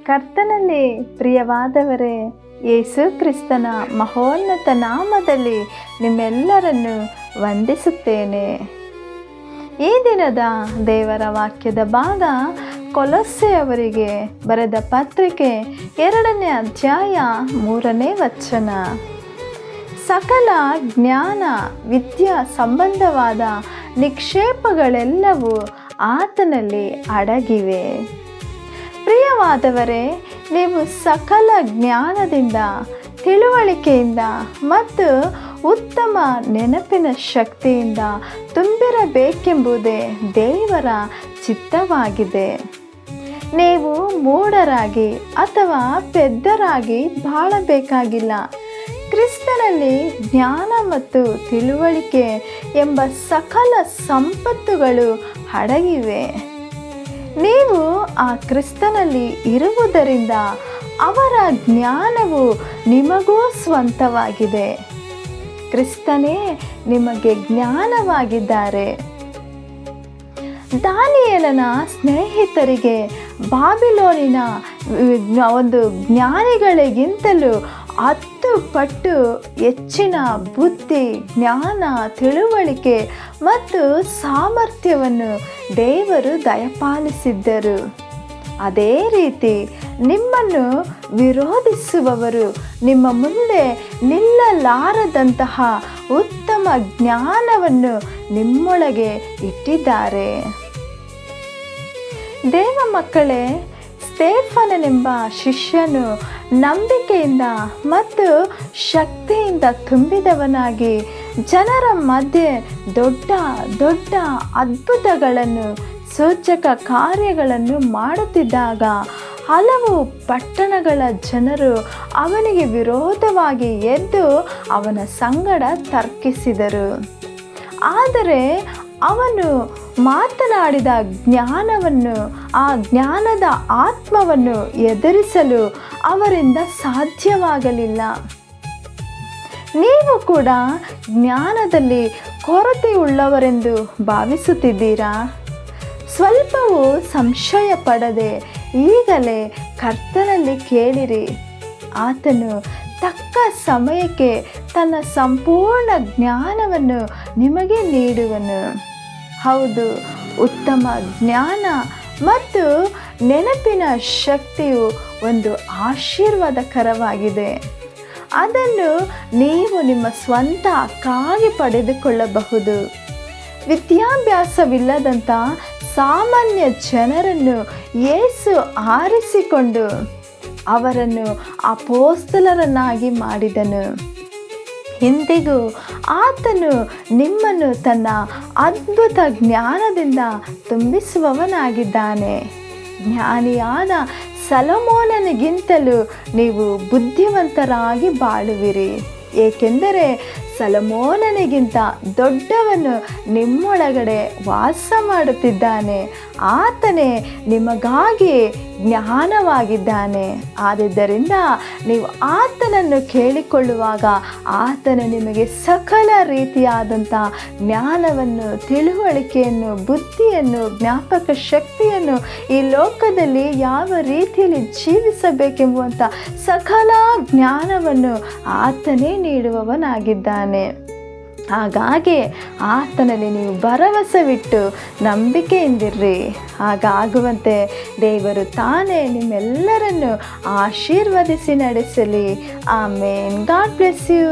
ಕರ್ತನಲ್ಲಿ ಪ್ರಿಯವಾದವರೇ, ಯೇಸು ಕ್ರಿಸ್ತನ ಮಹೋನ್ನತ ನಾಮದಲ್ಲಿ ನಿಮ್ಮೆಲ್ಲರನ್ನು ವಂದಿಸುತ್ತೇನೆ. ಈ ದಿನದ ದೇವರ ವಾಕ್ಯದ ಭಾಗ ಕೊಲೊಸ್ಸೆಯವರಿಗೆ ಬರೆದ ಪತ್ರಿಕೆ 2ನೇ ಅಧ್ಯಾಯ 3ನೇ ವಚನ. ಸಕಲ ಜ್ಞಾನ ವಿದ್ಯಾ ಸಂಬಂಧವಾದ ನಿಕ್ಷೇಪಗಳೆಲ್ಲವೂ ಆತನಲ್ಲಿ ಅಡಗಿವೆ. ಪ್ರಿಯವಾದವರೇ, ನೀವು ಸಕಲ ಜ್ಞಾನದಿಂದ, ತಿಳುವಳಿಕೆಯಿಂದ ಮತ್ತು ಉತ್ತಮ ನೆನಪಿನ ಶಕ್ತಿಯಿಂದ ತುಂಬಿರಬೇಕೆಂಬುದೇ ದೇವರ ಚಿತ್ತವಾಗಿದೆ. ನೀವು ಮೂಢರಾಗಿ ಅಥವಾ ಪೆದ್ದರಾಗಿ ಬಾಳಬೇಕಾಗಿಲ್ಲ. ಕ್ರಿಸ್ತನಲ್ಲಿ ಜ್ಞಾನ ಮತ್ತು ತಿಳುವಳಿಕೆ ಎಂಬ ಸಕಲ ಸಂಪತ್ತುಗಳು ಅಡಗಿವೆ. ನೀವು ಆ ಕ್ರಿಸ್ತನಲ್ಲಿ ಇರುವುದರಿಂದ ಅವರ ಜ್ಞಾನವು ನಿಮಗೂ ಸ್ವಂತವಾಗಿದೆ. ಕ್ರಿಸ್ತನೇ ನಿಮಗೆ ಜ್ಞಾನವಾಗಿದ್ದಾರೆ. ದಾನಿಯೇಲನ ಸ್ನೇಹಿತರಿಗೆ ಬಾಬಿಲೋನಿನ ಒಂದು ಜ್ಞಾನಿಗಳಿಗಿಂತಲೂ 10 ಪಟ್ಟು ಹೆಚ್ಚಿನ ಬುದ್ಧಿ, ಜ್ಞಾನ, ತಿಳುವಳಿಕೆ ಮತ್ತು ಸಾಮರ್ಥ್ಯವನ್ನು ದೇವರು ದಯಪಾಲಿಸಿದ್ದರು. ಅದೇ ರೀತಿ ನಿಮ್ಮನ್ನು ವಿರೋಧಿಸುವವರು ನಿಮ್ಮ ಮುಂದೆ ನಿಲ್ಲಲಾರದಂತಹ ಉತ್ತಮ ಜ್ಞಾನವನ್ನು ನಿಮ್ಮೊಳಗೆ ಇಟ್ಟಿದ್ದಾರೆ. ದೇವ ಮಕ್ಕಳೇ, ಸ್ಟೇಫನನೆಂಬ ಶಿಷ್ಯನು ನಂಬಿಕೆಯಿಂದ ಮತ್ತು ಶಕ್ತಿಯಿಂದ ತುಂಬಿದವನಾಗಿ ಜನರ ಮಧ್ಯೆ ದೊಡ್ಡ ದೊಡ್ಡ ಅದ್ಭುತಗಳನ್ನು, ಸೂಚಕ ಕಾರ್ಯಗಳನ್ನು ಮಾಡುತ್ತಿದ್ದಾಗ ಹಲವು ಪಟ್ಟಣಗಳ ಜನರು ಅವನಿಗೆ ವಿರೋಧವಾಗಿ ಎದ್ದು ಅವನ ಸಂಗಡ ತರ್ಕಿಸಿದರು. ಆದರೆ ಅವನು ಮಾತನಾಡಿದ ಜ್ಞಾನವನ್ನು, ಆ ಜ್ಞಾನದ ಆತ್ಮವನ್ನು ಎದುರಿಸಲು ಅವರಿಂದ ಸಾಧ್ಯವಾಗಲಿಲ್ಲ. ನೀವು ಕೂಡ ಜ್ಞಾನದಲ್ಲಿ ಕೊರತೆಯುಳ್ಳವರೆಂದು ಭಾವಿಸುತ್ತಿದ್ದೀರಾ? ಸ್ವಲ್ಪವೂ ಸಂಶಯ ಪಡದೆ ಈಗಲೇ ಕರ್ತನಲ್ಲಿ ಕೇಳಿರಿ. ಆತನು ತಕ್ಕ ಸಮಯಕ್ಕೆ ತನ್ನ ಸಂಪೂರ್ಣ ಜ್ಞಾನವನ್ನು ನಿಮಗೆ ನೀಡುವನು. ಹೌದು, ಉತ್ತಮ ಜ್ಞಾನ ಮತ್ತು ನೆನಪಿನ ಶಕ್ತಿಯು ಒಂದು ಆಶೀರ್ವಾದಕರವಾಗಿದೆ. ಅದನ್ನು ನೀವು ನಿಮ್ಮ ಸ್ವಂತಕ್ಕಾಗಿ ಪಡೆದುಕೊಳ್ಳಬಹುದು. ವಿದ್ಯಾಭ್ಯಾಸವಿಲ್ಲದಂಥ ಸಾಮಾನ್ಯ ಜನರನ್ನು ಯೇಸು ಆರಿಸಿಕೊಂಡು ಅವರನ್ನು ಅಪೊಸ್ತಲರನ್ನಾಗಿ ಮಾಡಿದನು. ಇಂದಿಗೂ ಆತನು ನಿಮ್ಮನ್ನು ತನ್ನ ಅದ್ಭುತ ಜ್ಞಾನದಿಂದ ತುಂಬಿಸುವವನಾಗಿದ್ದಾನೆ. ಜ್ಞಾನಿಯಾದ ಸೊಲೊಮೋನನಿಗಿಂತಲೂ ನೀವು ಬುದ್ಧಿವಂತರಾಗಿ ಬಾಳುವಿರಿ, ಏಕೆಂದರೆ ಸೊಲೊಮೋನನಿಗಿಂತ ದೊಡ್ಡವನು ನಿಮ್ಮೊಳಗಡೆ ವಾಸ ಮಾಡುತ್ತಿದ್ದಾನೆ. ಆತನೇ ನಿಮಗಾಗಿ ಜ್ಞಾನವಾಗಿದ್ದಾನೆ. ಆದುದರಿಂದ ನೀವು ಆತನನ್ನು ಕೇಳಿಕೊಳ್ಳುವಾಗ ಆತನು ನಿಮಗೆ ಸಕಲ ರೀತಿಯಾದಂಥ ಜ್ಞಾನವನ್ನು, ತಿಳುವಳಿಕೆಯನ್ನು, ಬುದ್ಧಿಯನ್ನು, ಜ್ಞಾಪಕ ಶಕ್ತಿಯನ್ನು, ಈ ಲೋಕದಲ್ಲಿ ಯಾವ ರೀತಿಯಲ್ಲಿ ಜೀವಿಸಬೇಕೆಂಬುವಂಥ ಸಕಲ ಜ್ಞಾನವನ್ನು ಆತನೇ ನೀಡುವವನಾಗಿದ್ದಾನೆ. ಹಾಗಾಗಿ ಆತನಲ್ಲಿ ನೀವು ಭರವಸವಿಟ್ಟು ನಂಬಿಕೆಯಿಂದಿರ್ರಿ. ಹಾಗಾಗುವಂತೆ ದೇವರು ತಾನೇ ನಿಮ್ಮೆಲ್ಲರನ್ನು ಆಶೀರ್ವದಿಸಿ ನಡೆಸಲಿ. ಆಮೇನ್. God bless you.